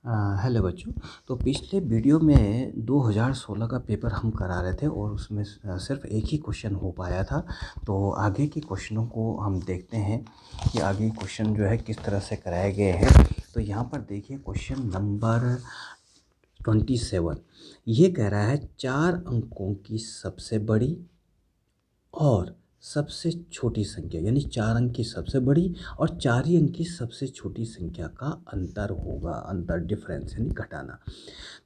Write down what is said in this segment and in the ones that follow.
Hello बच्चों। तो पिछले वीडियो में 2016 का पेपर हम करा रहे थे और उसमें सिर्फ एक ही क्वेश्चन हो पाया था। तो आगे के क्वेश्चनों को हम देखते हैं कि आगे क्वेश्चन जो है किस तरह से कराए गए हैं। तो यहाँ पर देखिए क्वेश्चन नंबर 27 ये कह रहा है 4 अंकों की सबसे बड़ी और सबसे छोटी संख्या, यानी 4 अंक की सबसे बड़ी और 4 ही अंक की सबसे छोटी संख्या का अंतर होगा। अंतर, डिफरेंस यानी घटाना।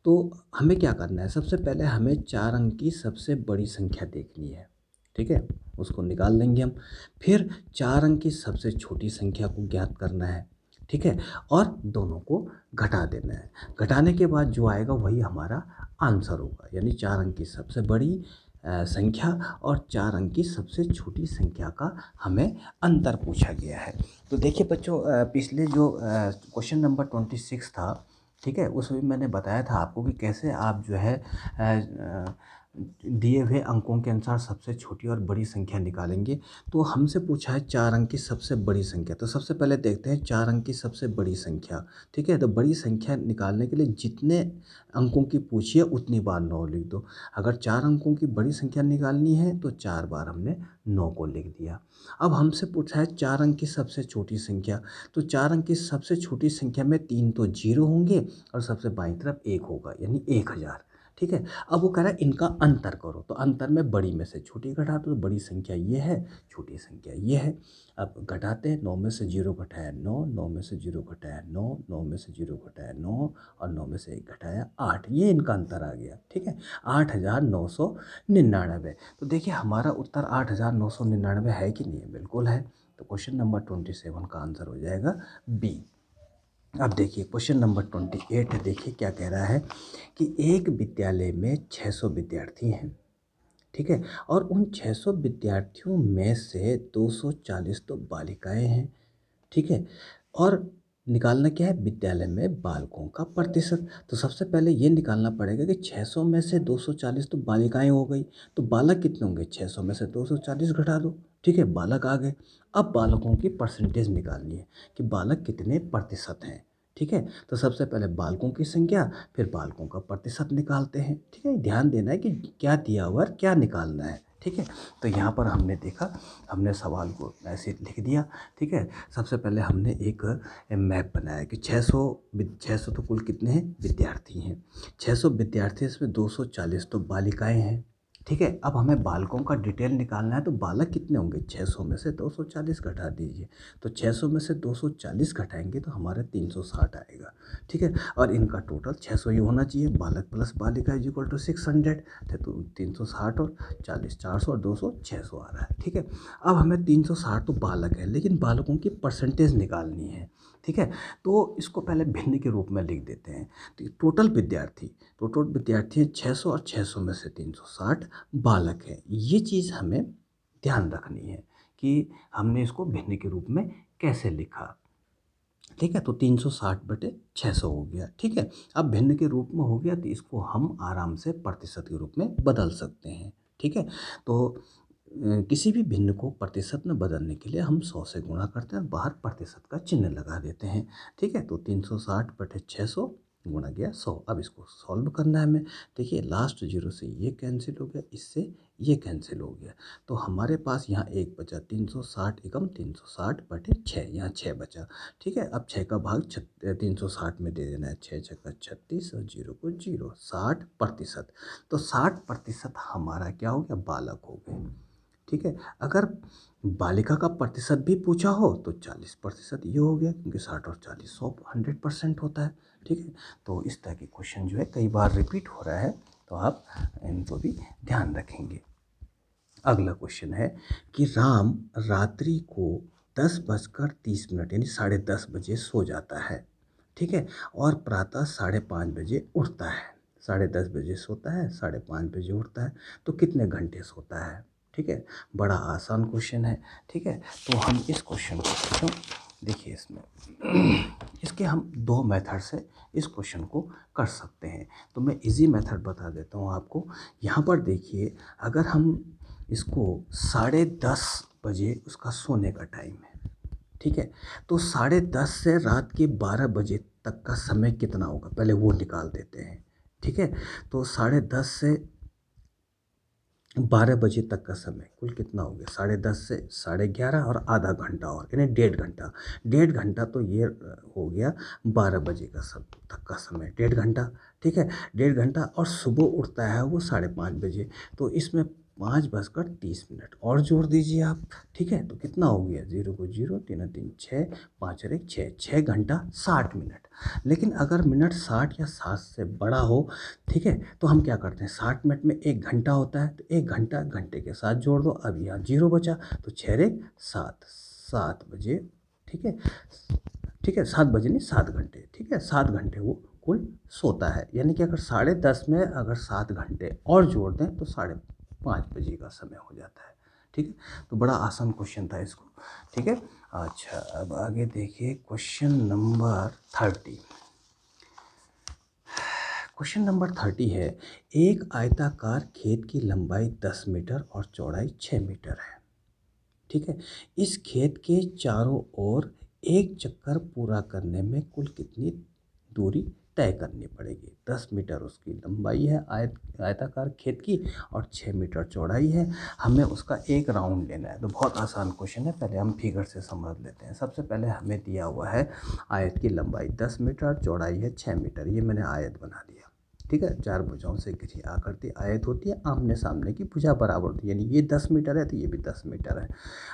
तो हमें क्या करना है, सबसे पहले हमें 4 अंक की सबसे बड़ी संख्या देखनी है। ठीक है, उसको निकाल लेंगे हम। फिर 4 अंक की सबसे छोटी संख्या को ज्ञात करना है। ठीक है, और दोनों को घटा देना है। घटाने के बाद जो आएगा वही हमारा आंसर होगा, यानी 4 अंक की सबसे बड़ी संख्या और 4 अंक की सबसे छोटी संख्या का हमें अंतर पूछा गया है। तो देखिए बच्चों, पिछले जो क्वेश्चन नंबर 26 था, ठीक है, उसमें मैंने बताया था आपको कि कैसे आप जो है दिए हुए अंकों के अनुसार सबसे छोटी और बड़ी संख्या निकालेंगे। तो हमसे पूछा है 4 अंक की सबसे बड़ी संख्या। तो सबसे पहले देखते हैं 4 अंक की सबसे बड़ी संख्या। ठीक है, तो बड़ी संख्या निकालने के लिए जितने अंकों की पूछी है उतनी बार 9 लिख दो। अगर 4 अंकों की बड़ी संख्या निकालनी है तो 4 बार हमने 9 को लिख दिया। अब हमसे पूछा है 4 अंक की सबसे छोटी संख्या। तो 4 अंक की सबसे छोटी संख्या में 3 तो 0 होंगे और सबसे बाईं तरफ 1 होगा, यानी 1000। ठीक है, अब वो कह रहा है इनका अंतर करो। तो अंतर में बड़ी में से छोटी घटा दो। तो बड़ी संख्या ये है, छोटी संख्या ये है। अब घटाते हैं, 9 में से 0 घटाया 9, 9 में से 0 घटाया 9, 9 में से 0 घटाया 9 और 9 में से 1 घटाया 8। ये इनका अंतर आ गया। ठीक है, 8999। तो देखिए हमारा उत्तर 8999 है कि नहीं है? बिल्कुल है। तो क्वेश्चन नंबर 27 का आंसर हो जाएगा बी। अब देखिए क्वेश्चन नंबर 28 देखिए क्या कह रहा है कि एक विद्यालय में 600 विद्यार्थी हैं। ठीक है, और उन 600 विद्यार्थियों में से 240 तो बालिकाएं हैं। ठीक है, और निकालना क्या है, विद्यालय में बालकों का प्रतिशत। तो सबसे पहले ये निकालना पड़ेगा कि 600 में से 240 तो बालिकाएं हो गई, तो बालक कितने होंगे? 600 में से 240 घटा दो। ठीक है, बालक आ गए। अब बालकों की परसेंटेज निकालनी है कि बालक कितने प्रतिशत हैं। ठीक है, तो सबसे पहले बालकों की संख्या, फिर बालकों का प्रतिशत निकालते हैं। ठीक है, ध्यान देना है कि क्या दिया हुआ है, क्या निकालना है। ठीक है, तो यहाँ पर हमने देखा, हमने सवाल को ऐसे लिख दिया। ठीक है, सबसे पहले हमने एक मैप बनाया कि 600 तो कुल कितने हैं? विद्यार्थी हैं। 600 विद्यार्थी, इसमें 240 तो बालिकाएं हैं। ठीक है, अब हमें बालकों का डिटेल निकालना है। तो बालक कितने होंगे? 600 में से 240 घटा दीजिए। तो 600 में से 240 घटाएंगे तो हमारा 360 आएगा। ठीक है, और इनका टोटल 600 ही होना चाहिए। बालक प्लस बालिका इज इक्वल टू 600 थे, तो 360 और 40 400 और 200 600 आ रहा है। ठीक है, अब हमें 360 तो बालक है, लेकिन बालकों की परसेंटेज निकालनी है। ठीक है, तो इसको पहले भिन्न के रूप में लिख देते हैं। तो टोटल विद्यार्थी हैं 600 और 600 में से 360 बालक हैं। ये चीज़ हमें ध्यान रखनी है कि हमने इसको भिन्न के रूप में कैसे लिखा। ठीक है, तो 360/600 हो गया। ठीक है, अब भिन्न के रूप में हो गया तो इसको हम आराम से प्रतिशत के रूप में बदल सकते हैं। ठीक है, तो किसी भी भिन्न को प्रतिशत में बदलने के लिए हम 100 से गुणा करते हैं, बाहर प्रतिशत का चिन्ह लगा देते हैं। ठीक है, तो 360/600 गुणा गया 100। अब इसको सॉल्व करना है हमें। देखिए लास्ट जीरो से ये कैंसिल हो गया, इससे ये कैंसिल हो गया। तो हमारे पास यहाँ 1 बचा, 360 एकम 360/6, यहाँ 6 बचा। ठीक है, अब 6 का भाग 360 में दे देना है। 6 छक्का 36 और 0 को 0, 60%। तो 60% हमारा क्या हो गया? बालक हो गए। ठीक है, अगर बालिका का प्रतिशत भी पूछा हो तो 40% ये हो गया, क्योंकि 60 और 40 100% होता है। ठीक है, तो इस तरह के क्वेश्चन जो है कई बार रिपीट हो रहा है, तो आप इनको भी ध्यान रखेंगे। अगला क्वेश्चन है कि राम रात्रि को 10:30 यानी 10:30 सो जाता है। ठीक है, और प्रातः 5:30 उठता है। 10:30 सोता है, 5:30 उठता है, तो कितने घंटे सोता है? ठीक है, बड़ा आसान क्वेश्चन है। ठीक है, तो हम इस क्वेश्चन को बच्चों देखिए, इसमें इसके हम 2 मेथड से इस क्वेश्चन को कर सकते हैं। तो मैं इजी मेथड बता देता हूँ आपको। यहाँ पर देखिए, अगर हम इसको 10:30 बजे उसका सोने का टाइम है। ठीक है। तो 10:30 से रात के 12 बजे तक का समय कितना होगा, पहले वो निकाल देते हैं। ठीक है, तो 10:30 से 12 बजे तक का समय कुल कितना हो गया, 10:30 से 11:30 और आधा घंटा और यानी 1.5 घंटा। 1.5 घंटा तो ये हो गया 12 बजे का सब तक का समय, 1.5 घंटा। ठीक है, 1.5 घंटा और सुबह उठता है वो 5:30 बजे, तो इसमें 5:30 और जोड़ दीजिए आप। ठीक है, तो कितना हो गया, 0 को 0, 3 3 6, 5 और 1 6, 6 घंटा 60 मिनट। लेकिन अगर मिनट 60 या 60 से बड़ा हो, ठीक है, तो हम क्या करते हैं, 60 मिनट में 1 घंटा होता है, तो 1 घंटा घंटे के साथ जोड़ दो। अब यहाँ 0 बचा, तो 6 और 1 7, 7 बजे। ठीक है, ठीक है, 7 बजे नहीं, 7 घंटे। ठीक है, 7 घंटे वो कुल सोता है। यानी कि अगर 10:30 में अगर 7 घंटे और जोड़ दें तो 5:30 बजे का समय हो जाता है। ठीक है, तो बड़ा आसान क्वेश्चन था इसको। ठीक है, अच्छा अब आगे देखिए क्वेश्चन नंबर 30। क्वेश्चन नंबर 30 है, एक आयताकार खेत की लंबाई 10 मीटर और चौड़ाई 6 मीटर है। ठीक है, इस खेत के चारों ओर एक चक्कर पूरा करने में कुल कितनी दूरी तय करनी पड़ेगी। 10 मीटर उसकी लंबाई है आयताकार खेत की और 6 मीटर चौड़ाई है। हमें उसका एक राउंड लेना है। तो बहुत आसान क्वेश्चन है, पहले हम फिगर से समझ लेते हैं। सबसे पहले हमें दिया हुआ है आयत की लंबाई 10 मीटर, चौड़ाई है 6 मीटर। ये मैंने आयत बना दिया। ठीक है, 4 भुजाओं से घिरी आकृति आयत होती है, आमने सामने की भुजा बराबर होती है। यानी ये 10 मीटर है तो ये भी 10 मीटर है,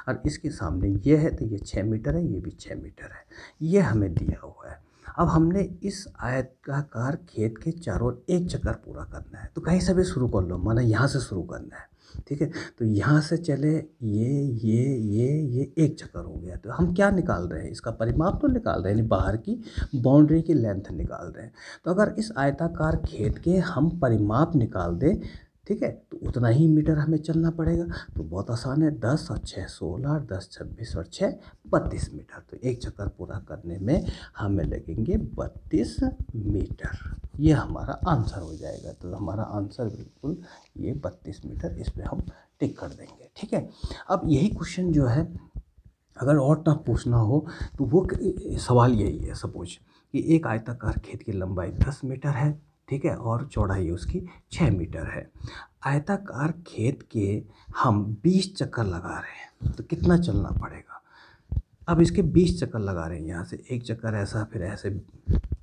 और इसके सामने ये है तो ये 6 मीटर है, ये भी 6 मीटर है। ये हमें दिया हुआ है। अब हमने इस आयताकार खेत के चारों ओर एक चक्कर पूरा करना है। तो कहीं से भी शुरू कर लो, माना यहाँ से शुरू करना है। ठीक है, तो यहाँ से चले ये एक चक्कर हो गया। तो हम क्या निकाल रहे हैं, इसका परिमाप तो निकाल रहे हैं, यानी बाहर की बाउंड्री की लेंथ निकाल रहे हैं। तो अगर इस आयताकार खेत के हम परिमाप निकाल दें, ठीक है, तो उतना ही मीटर हमें चलना पड़ेगा। तो बहुत आसान है, 10 और 6 16, 10 26 और 6 32 मीटर। तो एक चक्कर पूरा करने में हमें लगेंगे 32 मीटर। ये हमारा आंसर हो जाएगा। तो हमारा आंसर बिल्कुल ये 32 मीटर, इस पर हम टिक कर देंगे। ठीक है, अब यही क्वेश्चन जो है अगर और टफ पूछना हो तो वो सवाल यही है। सपोज कि एक आयताकार खेत की लंबाई 10 मीटर है, ठीक है, और चौड़ाई उसकी 6 मीटर है। आयताकार खेत के हम 20 चक्कर लगा रहे हैं, तो कितना चलना पड़ेगा। अब इसके 20 चक्कर लगा रहे हैं, यहाँ से एक चक्कर ऐसा फिर ऐसे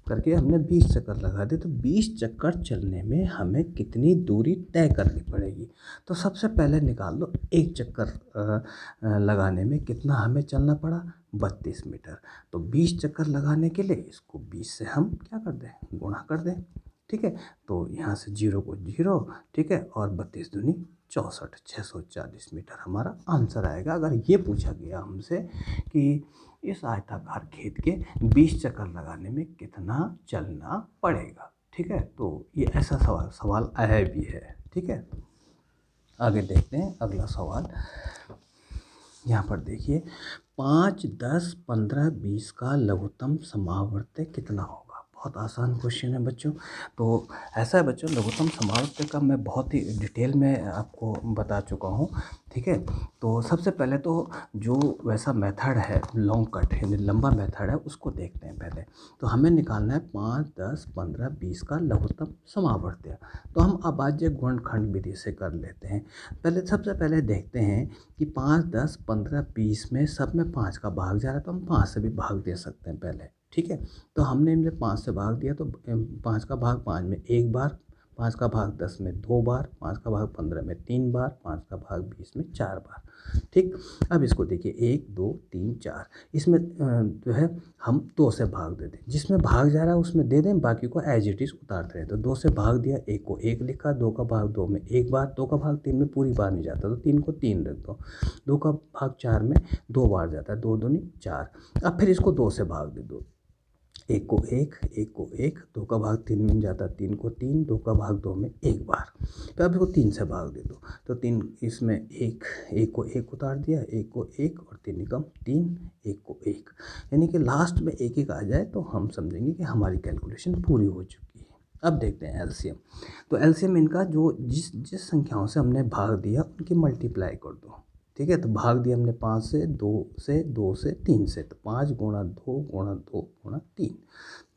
करके हमने 20 चक्कर लगा दिए। तो 20 चक्कर चलने में हमें कितनी दूरी तय करनी पड़ेगी। तो सबसे पहले निकाल लो, एक चक्कर लगाने में कितना हमें चलना पड़ा, 32 मीटर। तो 20 चक्कर लगाने के लिए इसको 20 से हम क्या कर दें, गुणा कर दें। ठीक है, तो यहाँ से 0 को 0, ठीक है, और 32 दूनी 64, 640 मीटर हमारा आंसर आएगा। अगर ये पूछा गया हमसे कि इस आयताकार खेत के 20 चक्कर लगाने में कितना चलना पड़ेगा। ठीक है, तो ये ऐसा सवाल आया भी है। ठीक है, आगे देखते हैं अगला सवाल। यहाँ पर देखिए, 5, 10, 15, 20 का लघुत्तम समावर्त्य कितना होगा। बहुत आसान क्वेश्चन है बच्चों। तो ऐसा है बच्चों, लघुत्तम समावर्त्य का मैं बहुत ही डिटेल में आपको बता चुका हूँ। ठीक है, तो सबसे पहले तो जो वैसा मेथड है लॉन्ग कट यानी लंबा मेथड है उसको देखते हैं पहले। तो हमें निकालना है 5, 10, 15, 20 का लघुत्तम समावर्त्य। तो हम अभाज्य गुणनखंड विधि से कर लेते हैं। सबसे पहले देखते हैं कि 5, 10, 15, 20 में सब में 5 का भाग जा रहा है, तो हम 5 से भी भाग दे सकते हैं पहले। ठीक है, तो हमने इनमें 5 से भाग दिया, तो 5 का भाग 5 में एक बार, 5 का भाग 10 में 2 बार, 5 का भाग 15 में 3 बार, 5 का भाग 20 में 4 बार। ठीक, अब इसको देखिए 1, 2, 3, 4, इसमें जो है हम 2 से भाग दे दें, जिसमें भाग जा रहा है उसमें दे दें, बाकी को एज इट इज़ उतारते हैं। तो 2 से भाग दिया, 1 को 1 लिखा, 2 का भाग 2 में एक बार, 2 का भाग 3 में पूरी बार नहीं जाता, तो 3 को 3 रख दो, 2 का भाग 4 में 2 बार जाता है, 2 दूनी 4। अब फिर इसको 2 से भाग दे दो, 1 को 1, 1 को 1, 2 का भाग 3 में जाता, 3 को 3, 2 का भाग 2 में एक बार। तो अब इसको 3 से भाग दे दो, तो 3 इसमें 1 को 1 उतार दिया, 1 को 1 और 3 निकम 3, 1 को 1, यानी कि लास्ट में 1 1 आ जाए तो हम समझेंगे कि हमारी कैलकुलेशन पूरी हो चुकी है। अब देखते हैं एलसीएम। तो एलसीएम इनका जो जिस संख्याओं से हमने भाग दिया उनकी मल्टीप्लाई कर दो। ठीक है। तो भाग दिया हमने 5 से, 2 से, 2 से, 3 से, तो 5 गुणा 2 गुणा 2 गुणा 3,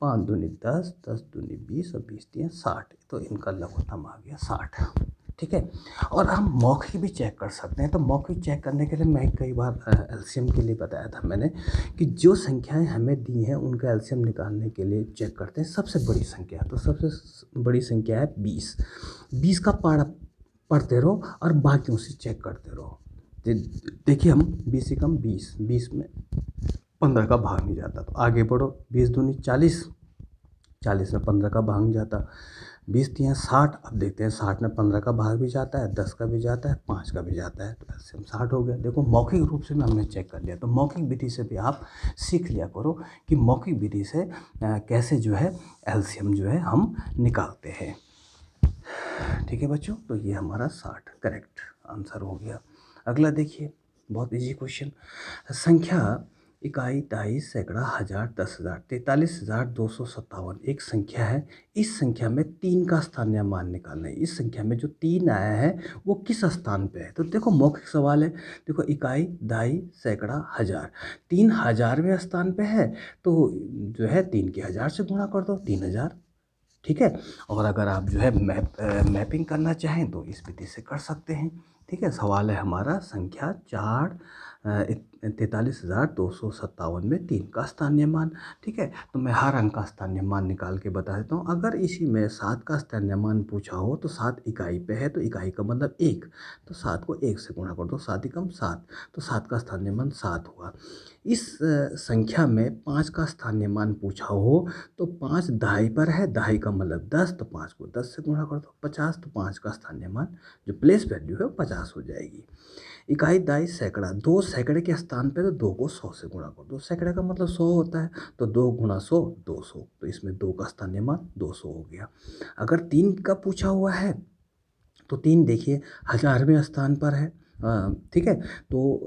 5 दूनी 10, 10 दूनी 20 और 20 दिए 60, तो इनका लघुत्तम आ गया 60, ठीक है। और हम मौखिक भी चेक कर सकते हैं। तो मौखिक चेक करने के लिए मैं कई बार एलसीएम के लिए बताया था मैंने कि जो संख्याएं हमें दी हैं उनका एलसीएम निकालने के लिए चेक करते हैं सबसे बड़ी संख्या। तो सबसे बड़ी संख्या है 20, 20 का पढ़ते रहो और बाकियों से चेक करते रहो। देखिए हम 20 से कम 20, 20 में 15 का भाग नहीं जाता, तो आगे बढ़ो, 20 दूनी 40, 40 में 15 का भाग नहीं जाता, 20 दिए 60, अब देखते हैं 60 में 15 का भाग भी जाता है, 10 का भी जाता है, 5 का भी जाता है, तो एलसीएम 60 हो गया। देखो मौखिक रूप से भी हमने चेक कर लिया। तो मौखिक विधि से भी आप सीख लिया करो कि मौखिक विधि से कैसे जो है एलसीएम जो है हम निकालते हैं, ठीक है बच्चों। तो ये हमारा 60 करेक्ट आंसर हो गया। अगला देखिए, बहुत इजी क्वेश्चन, संख्या इकाई, दहाई, सैकड़ा, हजार, 10,000, 43,257 एक संख्या है। इस संख्या में 3 का स्थानीय मान निकालना है। इस संख्या में जो 3 आया है वो किस स्थान पे है? तो देखो मौखिक सवाल है। देखो इकाई, दहाई, सैकड़ा, हजार, 3 हजारवें स्थान पे है, तो जो है 3 के 1000 से गुणा कर दो, 3000, ठीक है। और अगर आप जो है मैपिंग करना चाहें तो इस विधि से कर सकते हैं, ठीक है। सवाल है हमारा संख्या 43,257 में 3 का स्थानीय मान, ठीक है। तो मैं हर अंक का स्थानीय मान निकाल के बता देता हूँ। अगर इसी में 7 का स्थानीय मान पूछा हो तो 7 इकाई पे है, तो इकाई का मतलब 1, तो 7 को 1 से गुणा कर दो, 7 एकम 7, तो 7 का स्थानीय मान 7 हुआ। इस संख्या में 5 का स्थानीय मान पूछा हो तो 5 दहाई पर है, दहाई का मतलब 10, तो 5 को 10 से गुणा कर दो, 50, तो 5 का स्थानीय मान जो प्लेस वैल्यू है वो 50 हो जाएगी। इकाई, दहाई, सैकड़ा, 2 सैकड़े के स्थान पे तो 2 को 100 से गुणा कर दो, सैकड़े का मतलब 100 होता है, तो 2 गुणा 100 200, तो इसमें 2 का स्थानीय मान 200 हो गया। अगर 3 का पूछा हुआ है तो 3 देखिए हजारवें स्थान पर है, ठीक है। तो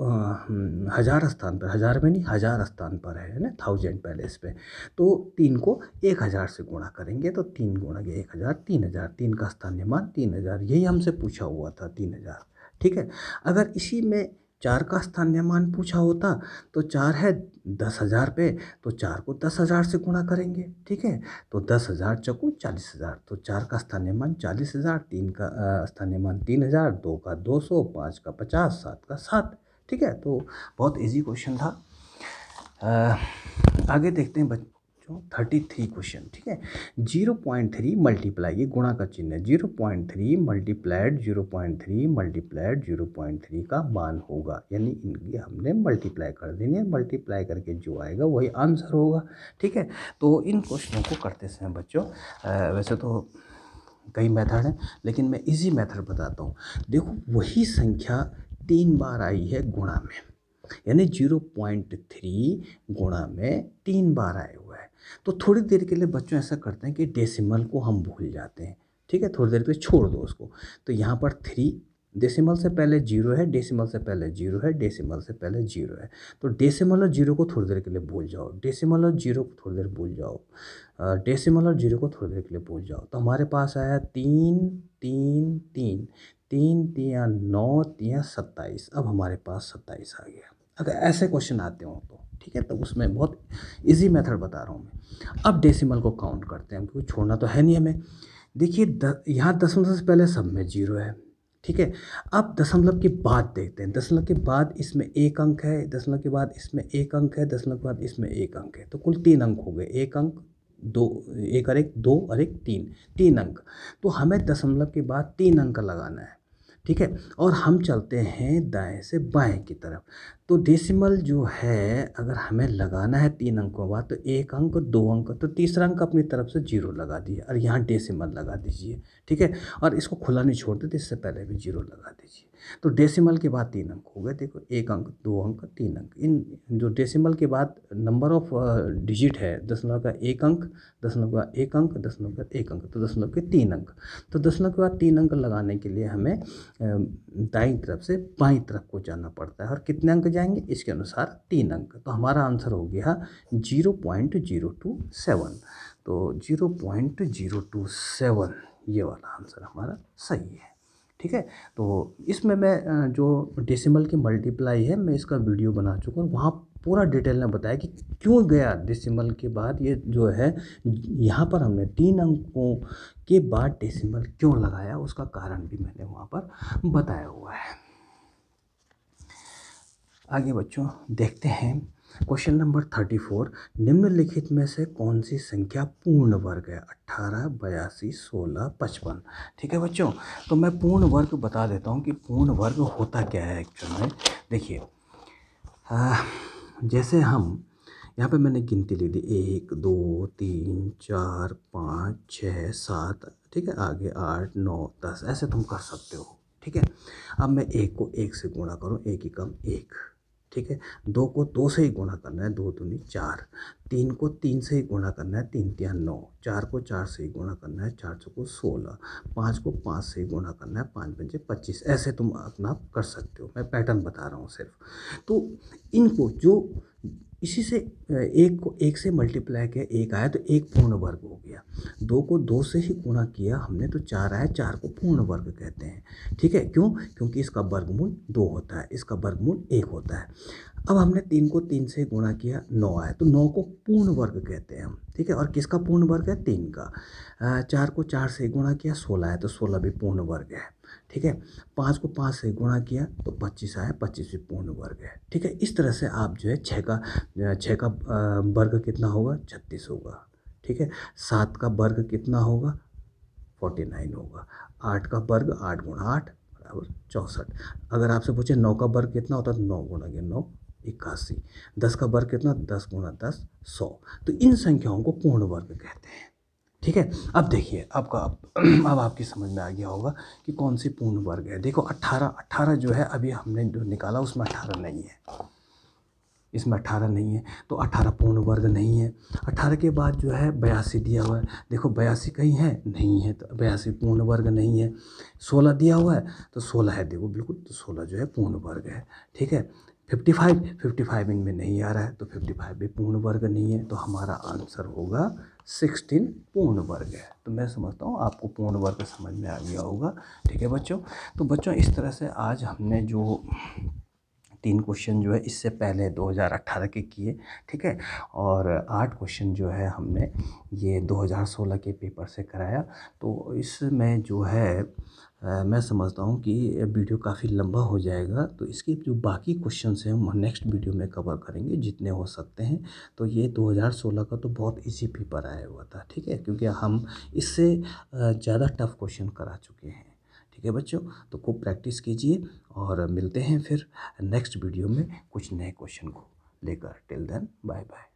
हजार स्थान पर, हजार में नहीं हजार स्थान पर है ना, 1000 पहले इस पे, तो 3 को 1000 से गुणा करेंगे, तो 3 गुणा के 1000, 3000, 3 का स्थानीय मान 3000, यही हमसे पूछा हुआ था 3000, ठीक है। अगर इसी में 4 का स्थानीय मान पूछा होता तो 4 है 10,000 पे, तो 4 को 10,000 से गुणा करेंगे, ठीक है। तो 10,000 चौको 40,000, तो 4 का स्थानीय मान 40,000, 3 का स्थानीय मान 3000, 2 का 200, 5 का 50, 7 का 7, ठीक है। तो बहुत इजी क्वेश्चन था। आगे देखते हैं बच्चों 33 क्वेश्चन, ठीक है। 0.3 मल्टीप्लाई, ये गुणा का चिन्ह है, 0.3 मल्टीप्लाइड 0.3 मल्टीप्लाइड 0.3 का मान होगा, यानी इनकी हमने मल्टीप्लाई कर देनी है, मल्टीप्लाई करके जो आएगा वही आंसर होगा, ठीक है। तो इन क्वेश्चनों को करते समय बच्चों वैसे तो कई मेथड हैं, लेकिन मैं इजी मेथड बताता हूँ। देखो वही संख्या 3 बार आई है गुणा में, यानी 0.3 गुणा में 3 बार आए हुआ है। तो थोड़ी देर के लिए बच्चों ऐसा करते हैं कि डेसिमल को हम भूल जाते हैं, ठीक है, थोड़ी देर के लिए छोड़ दो उसको। तो यहाँ पर 3, डेसिमल से पहले 0 है, डेसिमल से पहले 0 है, डेसिमल से पहले 0 है, तो डेसिमल और 0 को थोड़ी देर के लिए भूल जाओ, डेसिमल और 0 को थोड़ी देर भूल जाओ, डेसिमल और 0 को थोड़ी देर के लिए भूल जाओ। तो हमारे पास आया 3 3 3, 3 3 9 3 27, अब हमारे पास 27 आ गया। अगर ऐसे क्वेश्चन आते हो तो ठीक है, तो उसमें बहुत इजी मेथड बता रहा हूँ मैं। अब डेसिमल को काउंट करते हैं, क्योंकि छोड़ना तो है नहीं हमें। देखिए यहाँ दशमलव से पहले सब में 0 है, ठीक है। अब दशमलव के बाद देखते हैं, दशमलव के बाद इसमें 1 अंक है, दशमलव के बाद इसमें 1 अंक है, दशमलव के बाद इसमें 1 अंक है, तो कुल 3 अंक हो गए, 1 अंक 2, 1 और 1 2 और 1 3, 3 अंक। तो हमें दशमलव के बाद 3 अंक लगाना है, ठीक है। और हम चलते हैं दाएं से बाएं की तरफ। तो डेसिमल जो है अगर हमें लगाना है 3 अंकों बाद, तो 1 अंक 2 अंक, तो तीसरा अंक अपनी तरफ से 0 लगा दिए और यहाँ डेसिमल लगा दीजिए, ठीक है। और इसको खुला नहीं छोड़ते, तो इससे पहले भी 0 लगा दीजिए। तो डेसिमल के बाद 3 अंक हो गए, देखो 1 अंक 2 अंक 3 अंक। इन जो डेसिमल के बाद नंबर ऑफ डिजिट है, दशमलव का 1 अंक, दशमलव का 1 अंक, दशमलव का 1 अंक, तो दशमलव के 3 अंक। तो दशमलव के बाद 3 अंक लगाने के लिए हमें दाईं तरफ से बाईं तरफ को जाना पड़ता है, और कितने अंक जाएंगे इसके अनुसार 3 अंक। तो हमारा आंसर हो गया 0.027, तो 0.027 ये वाला आंसर हमारा सही है, ठीक है। तो इसमें मैं जो डेसिमल की मल्टीप्लाई है मैं इसका वीडियो बना चुका हूँ, वहाँ पूरा डिटेल में बताया कि क्यों गया डेसिमल के बाद ये जो है, यहाँ पर हमने 3 अंकों के बाद डेसिमल क्यों लगाया उसका कारण भी मैंने वहाँ पर बताया हुआ है। आगे बच्चों देखते हैं क्वेश्चन नंबर 34, निम्नलिखित में से कौन सी संख्या पूर्ण वर्ग है? 18, 82, 16, 55। ठीक है बच्चों, तो मैं पूर्ण वर्ग बता देता हूँ कि पूर्ण वर्ग होता क्या है एक्चुअल में। देखिए जैसे हम यहाँ पे मैंने गिनती ली थी 1 2 3 4 5 6 7, ठीक है, आगे 8 9 10, ऐसे तुम कर सकते हो। ठीक है, अब मैं 1 को 1 से गुणा करूँ, 1 एकम 1, ठीक है। 2 को 2 से ही गुणा करना है, 2 दूनी 4। 3 को 3 से ही गुणा करना है, 3 तिया 9। 4 को 4 से ही गुणा करना है, 4 चौको 16। 5 को 5 से ही गुणा करना है, 5 पंजे 25। ऐसे तुम अपना कर सकते हो, मैं पैटर्न बता रहा हूँ सिर्फ। तो इनको जो इसी से 1 को 1 से मल्टीप्लाई किया, 1 आया तो 1 पूर्ण वर्ग हो गया। 2 को 2 से ही गुणा किया हमने तो 4 आया, 4 को पूर्ण वर्ग कहते हैं। ठीक है, क्यों? क्योंकि इसका वर्गमूल 2 होता है, इसका वर्गमूल 1 होता है। अब हमने 3 को 3 से गुणा किया, 9 आया, तो 9 को पूर्ण वर्ग कहते हैं हम। ठीक है, और किसका पूर्ण वर्ग है? 3 का। 4 को 4 से गुणा किया, 16 आया, तो 16 भी पूर्ण वर्ग है। ठीक है, 5 को 5 से गुणा किया तो 25 आया, 25 भी पूर्ण वर्ग है। ठीक है, इस तरह से आप जो है 6 का वर्ग कितना होगा? 36 होगा। ठीक है, 7 का वर्ग कितना होगा? 49 होगा। 8 का वर्ग 8 गुणा 8 बराबर 64। अगर आपसे पूछे 9 का वर्ग कितना होता है तो 9 गुणा के 9 81। 10 का वर्ग कितना? 10 गुणा 10 100। तो इन संख्याओं को पूर्ण वर्ग कहते हैं। ठीक है, अब देखिए आपका अब आपकी समझ में आ गया होगा कि कौन सी पूर्ण वर्ग है। देखो 18 जो है अभी हमने जो निकाला उसमें 18 नहीं है, इसमें 18 नहीं है, तो 18 पूर्ण वर्ग नहीं है। 18 के बाद जो है 82 दिया हुआ है, देखो 82 कहीं है? नहीं है, तो 82 पूर्ण वर्ग नहीं है। 16 दिया हुआ है तो 16 है, देखो बिल्कुल, तो 16 जो है पूर्ण वर्ग है। ठीक है, 55 इनमें नहीं आ रहा है तो 55 भी पूर्ण वर्ग नहीं है, तो हमारा आंसर होगा 16 पूर्ण वर्ग है। तो मैं समझता हूँ आपको पूर्ण वर्ग समझ में आ गया होगा। ठीक है बच्चों, तो बच्चों इस तरह से आज हमने जो 3 क्वेश्चन जो है इससे पहले 2018 के किए। ठीक है, और 8 क्वेश्चन जो है हमने ये 2016 के पेपर से कराया। तो इसमें जो है मैं समझता हूँ कि वीडियो काफ़ी लंबा हो जाएगा, तो इसके जो बाकी क्वेश्चंस हैं हम नेक्स्ट वीडियो में कवर करेंगे जितने हो सकते हैं। तो ये 2016 का तो बहुत इजी पेपर आया हुआ था। ठीक है, क्योंकि हम इससे ज़्यादा टफ क्वेश्चन करा चुके हैं। ठीक है बच्चों, तो खूब प्रैक्टिस कीजिए और मिलते हैं फिर नेक्स्ट वीडियो में कुछ नए क्वेश्चन को लेकर। Till then bye bye.